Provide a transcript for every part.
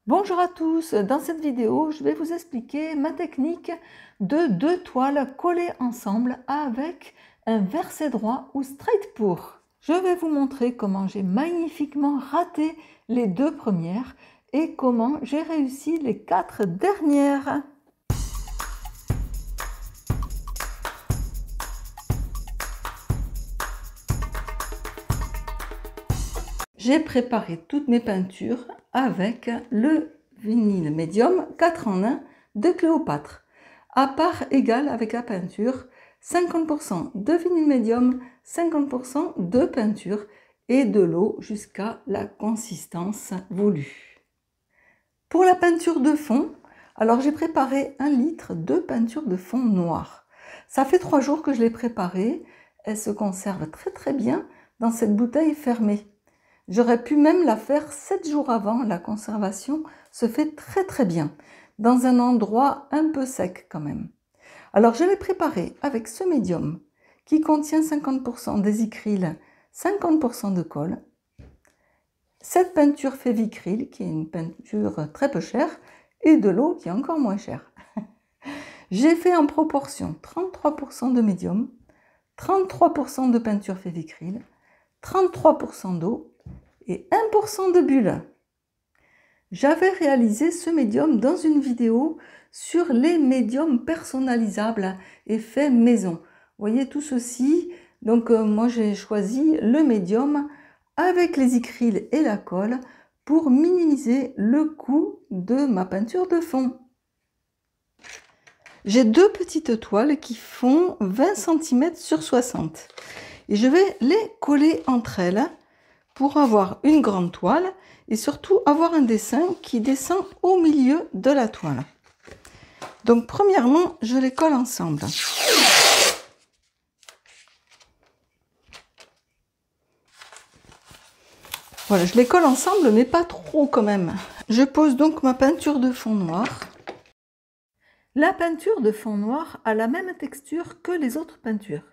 Bonjour à tous, dans cette vidéo je vais vous expliquer ma technique de deux toiles collées ensemble avec un verset droit ou straight pour. Je vais vous montrer comment j'ai magnifiquement raté les deux premières et comment j'ai réussi les 4 dernières. J'ai préparé toutes mes peintures avec le vinyle médium 4 en 1 de Cléopâtre. À part égale avec la peinture, 50% de vinyle médium, 50% de peinture et de l'eau jusqu'à la consistance voulue. Pour la peinture de fond, alors j'ai préparé 1 litre de peinture de fond noir. Ça fait 3 jours que je l'ai préparée. Elle se conserve très bien dans cette bouteille fermée. J'aurais pu même la faire 7 jours avant, la conservation se fait très bien, dans un endroit un peu sec quand même. Alors je l'ai préparé avec ce médium qui contient 50% d'Easy-Cryl, 50% de colle, cette peinture Févicryl qui est une peinture très peu chère et de l'eau qui est encore moins chère. J'ai fait en proportion 33% de médium, 33% de peinture Févicryl, 33% d'eau et 1% de bulles. J'avais réalisé ce médium dans une vidéo sur les médiums personnalisables et faits maison. Vous voyez tout ceci, donc moi j'ai choisi le médium avec les acryles et la colle pour minimiser le coût de ma peinture de fond. J'ai deux petites toiles qui font 20 cm sur 60 et je vais les coller entre elles pour avoir une grande toile et surtout avoir un dessin qui descend au milieu de la toile. Donc premièrement, je les colle ensemble. Voilà, je les colle ensemble, mais pas trop quand même. Je pose donc ma peinture de fond noir. La peinture de fond noir a la même texture que les autres peintures.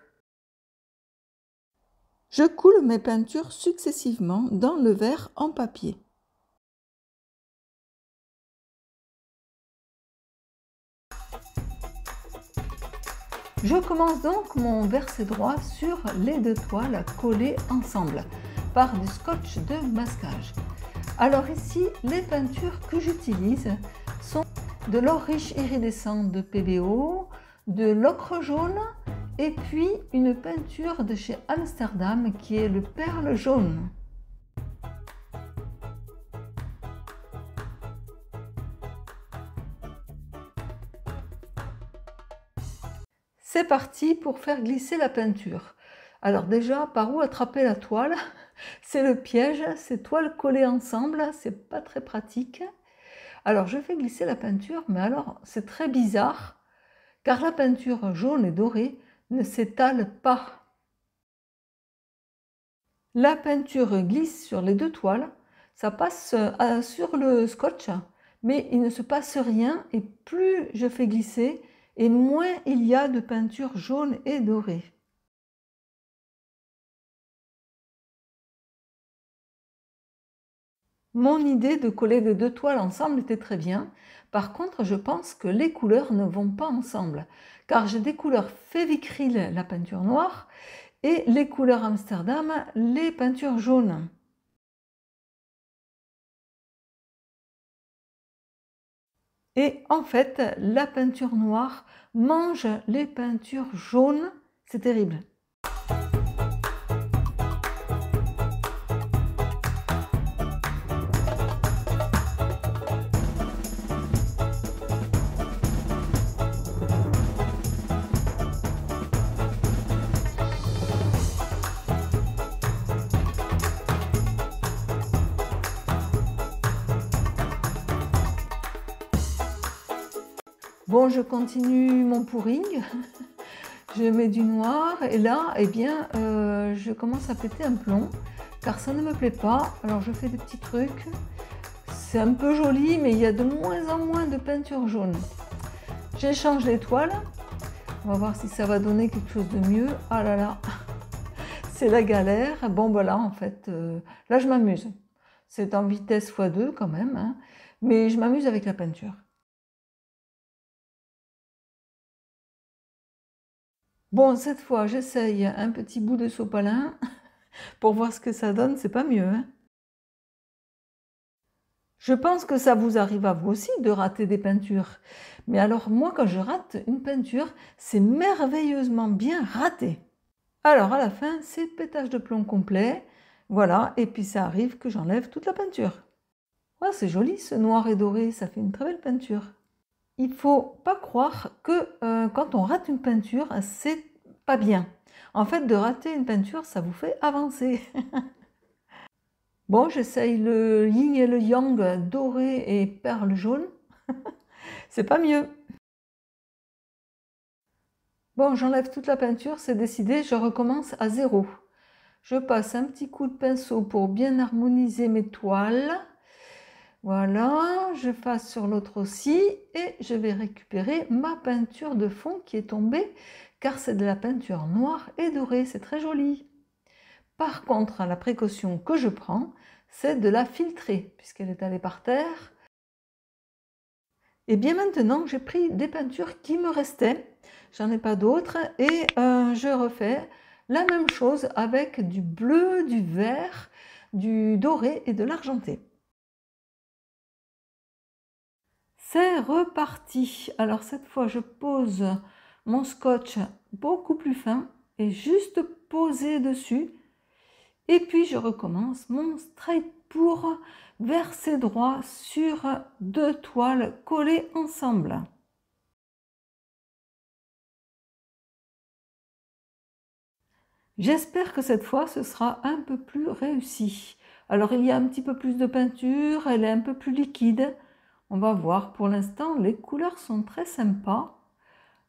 Je coule mes peintures successivement dans le verre en papier. Je commence donc mon verset droit sur les deux toiles collées ensemble par du scotch de masquage. Alors ici, les peintures que j'utilise sont de l'or riche iridescent de PBO, de l'ocre jaune et puis une peinture de chez Amsterdam qui est le perle jaune. C'est parti pour faire glisser la peinture. Alors déjà, par où attraper la toile? C'est le piège, ces toiles collées ensemble, c'est pas très pratique. Alors je fais glisser la peinture, mais alors c'est très bizarre, car la peinture jaune et dorée ne s'étale pas. La peinture glisse sur les deux toiles, ça passe sur le scotch, mais il ne se passe rien et plus je fais glisser, et moins il y a de peinture jaune et dorée. Mon idée de coller les deux toiles ensemble était très bien. Par contre, je pense que les couleurs ne vont pas ensemble, car j'ai des couleurs Févicryl, la peinture noire, et les couleurs Amsterdam, les peintures jaunes. Et en fait, la peinture noire mange les peintures jaunes, c'est terrible. Bon, je continue mon pouring. Je mets du noir et là, eh bien, je commence à péter un plomb car ça ne me plaît pas. Alors je fais des petits trucs. C'est un peu joli, mais il y a de moins en moins de peinture jaune. J'échange les toiles. On va voir si ça va donner quelque chose de mieux. Ah là là, c'est la galère. Bon, voilà, en fait, là je m'amuse. C'est en vitesse x2 quand même, hein. mais je m'amuse avec la peinture. Bon, cette fois, j'essaye un petit bout de sopalin pour voir ce que ça donne, c'est pas mieux, hein. Je pense que ça vous arrive à vous aussi de rater des peintures. Mais alors moi, quand je rate une peinture, c'est merveilleusement bien raté. Alors à la fin, c'est pétage de plomb complet. Voilà, et puis ça arrive que j'enlève toute la peinture. Ouais, c'est joli ce noir et doré, ça fait une très belle peinture. Il ne faut pas croire que quand on rate une peinture, c'est pas bien. En fait, de rater une peinture, ça vous fait avancer. Bon, j'essaye le yin et le yang doré et perle jaune. C'est pas mieux. Bon, j'enlève toute la peinture, c'est décidé, je recommence à zéro. Je passe un petit coup de pinceau pour bien harmoniser mes toiles. Voilà, je passe sur l'autre aussi et je vais récupérer ma peinture de fond qui est tombée car c'est de la peinture noire et dorée, c'est très joli. Par contre, la précaution que je prends, c'est de la filtrer puisqu'elle est allée par terre. Et bien maintenant, j'ai pris des peintures qui me restaient, j'en ai pas d'autres et je refais la même chose avec du bleu, du vert, du doré et de l'argenté. C'est reparti. Alors cette fois, je pose mon scotch beaucoup plus fin et juste poser dessus. Et puis je recommence mon straight pour verser droit sur deux toiles collées ensemble. J'espère que cette fois, ce sera un peu plus réussi. Alors il y a un petit peu plus de peinture, elle est un peu plus liquide. On va voir. Pour l'instant, les couleurs sont très sympas.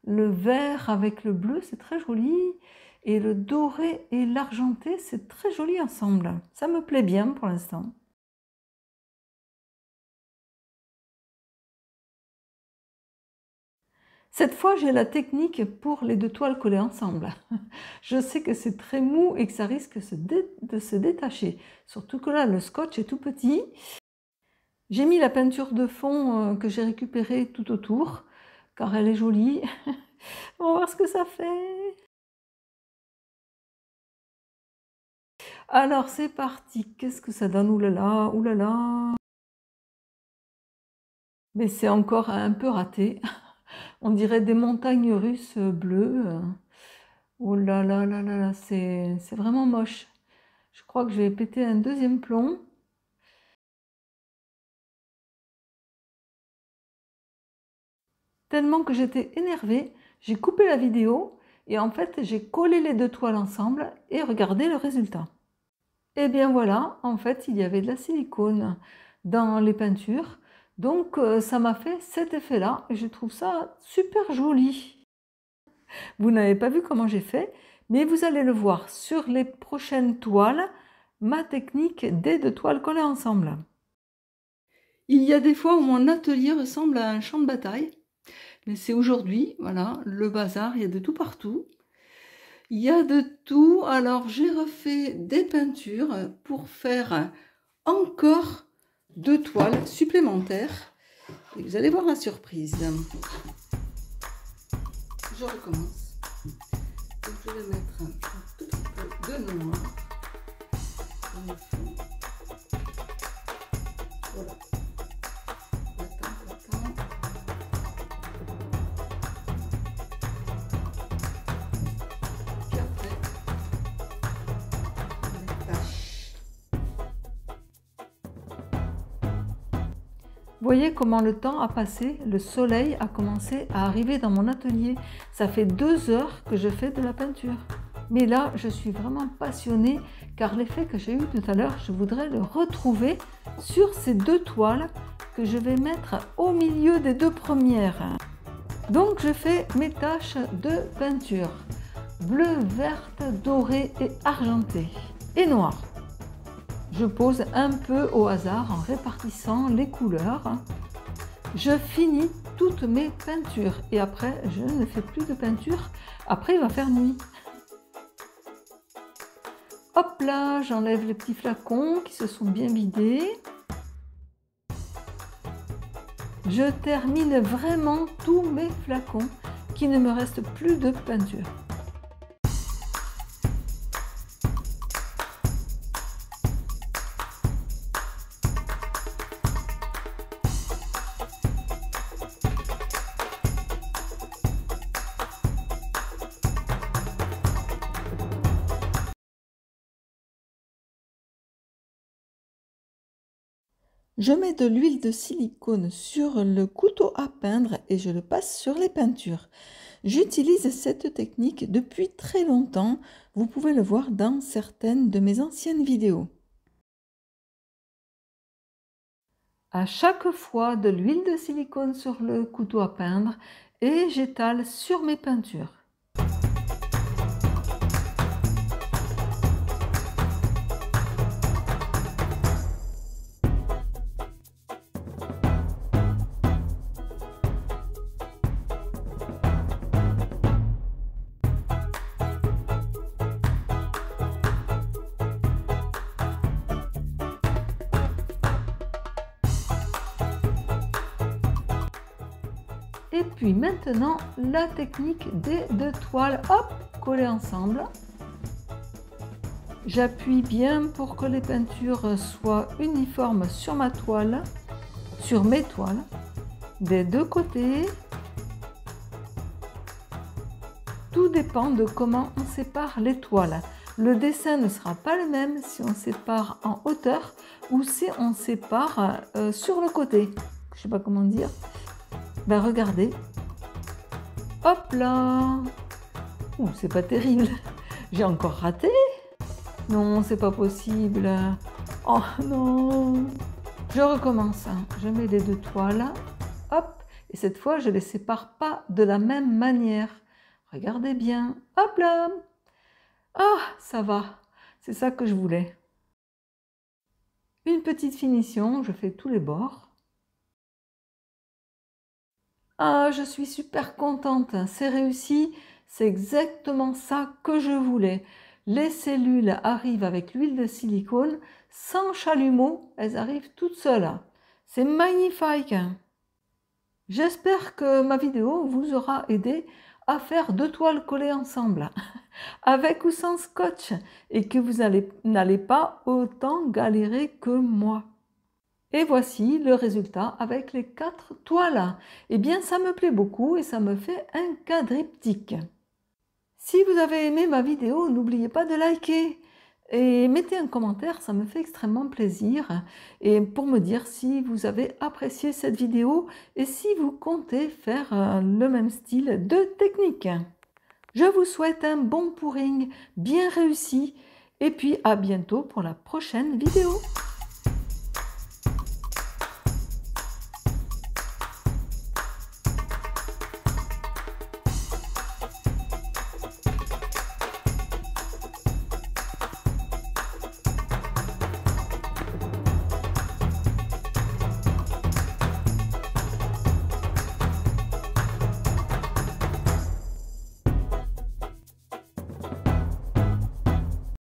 Le vert avec le bleu, c'est très joli. Et le doré et l'argenté, c'est très joli ensemble. Ça me plaît bien pour l'instant. Cette fois, j'ai la technique pour les deux toiles collées ensemble. Je sais que c'est très mou et que ça risque de se détacher. Surtout que là, le scotch est tout petit. J'ai mis la peinture de fond que j'ai récupérée tout autour, car elle est jolie. On va voir ce que ça fait. Alors, c'est parti. Qu'est-ce que ça donne? Ouh là là, ouh là là. Mais c'est encore un peu raté. On dirait des montagnes russes bleues. Oh là là là là là, c'est vraiment moche. Je crois que je vais péter un deuxième plomb. Tellement que j'étais énervée, j'ai coupé la vidéo et en fait j'ai collé les deux toiles ensemble et regardez le résultat. Et bien voilà, en fait il y avait de la silicone dans les peintures, donc ça m'a fait cet effet-là et je trouve ça super joli. Vous n'avez pas vu comment j'ai fait, mais vous allez le voir sur les prochaines toiles, ma technique des deux toiles collées ensemble. Il y a des fois où mon atelier ressemble à un champ de bataille. Mais c'est aujourd'hui, voilà, le bazar, il y a de tout partout. Il y a de tout. Alors, j'ai refait des peintures pour faire encore deux toiles supplémentaires. Et vous allez voir la surprise. Je recommence. Donc, je vais mettre un tout petit peu de noir. Voilà. Vous voyez comment le temps a passé, le soleil a commencé à arriver dans mon atelier. Ça fait 2 heures que je fais de la peinture. Mais là, je suis vraiment passionnée car l'effet que j'ai eu tout à l'heure, je voudrais le retrouver sur ces deux toiles que je vais mettre au milieu des deux premières. Donc, je fais mes taches de peinture. Bleu, verte, dorée et argentée. Et noire. Je pose un peu au hasard en répartissant les couleurs. Je finis toutes mes peintures et après je ne fais plus de peinture. Après il va faire nuit. Hop là, j'enlève les petits flacons qui se sont bien vidés. Je termine vraiment tous mes flacons, qu'il ne me reste plus de peinture. Je mets de l'huile de silicone sur le couteau à peindre et je le passe sur les peintures. J'utilise cette technique depuis très longtemps, vous pouvez le voir dans certaines de mes anciennes vidéos. À chaque fois de l'huile de silicone sur le couteau à peindre et j'étale sur mes peintures. Et puis maintenant, la technique des deux toiles, hop, collées ensemble. J'appuie bien pour que les peintures soient uniformes sur ma toile, sur mes toiles, des deux côtés. Tout dépend de comment on sépare les toiles. Le dessin ne sera pas le même si on sépare en hauteur ou si on sépare sur le côté. Je ne sais pas comment dire. Ben regardez, hop là, c'est pas terrible, j'ai encore raté, non c'est pas possible, oh non, je recommence, je mets les deux toiles, hop, et cette fois je les sépare pas de la même manière, regardez bien, hop là, ah ça va, c'est ça que je voulais. Une petite finition, je fais tous les bords. Ah, je suis super contente, c'est réussi, c'est exactement ça que je voulais. Les cellules arrivent avec l'huile de silicone, sans chalumeau, elles arrivent toutes seules. C'est magnifique. J'espère que ma vidéo vous aura aidé à faire deux toiles collées ensemble, avec ou sans scotch, et que vous n'allez pas autant galérer que moi. Et voici le résultat avec les 4 toiles. Eh bien, ça me plaît beaucoup et ça me fait un quadriptyque. Si vous avez aimé ma vidéo, n'oubliez pas de liker et mettez un commentaire, ça me fait extrêmement plaisir. Et pour me dire si vous avez apprécié cette vidéo et si vous comptez faire le même style de technique. Je vous souhaite un bon pouring bien réussi et puis à bientôt pour la prochaine vidéo.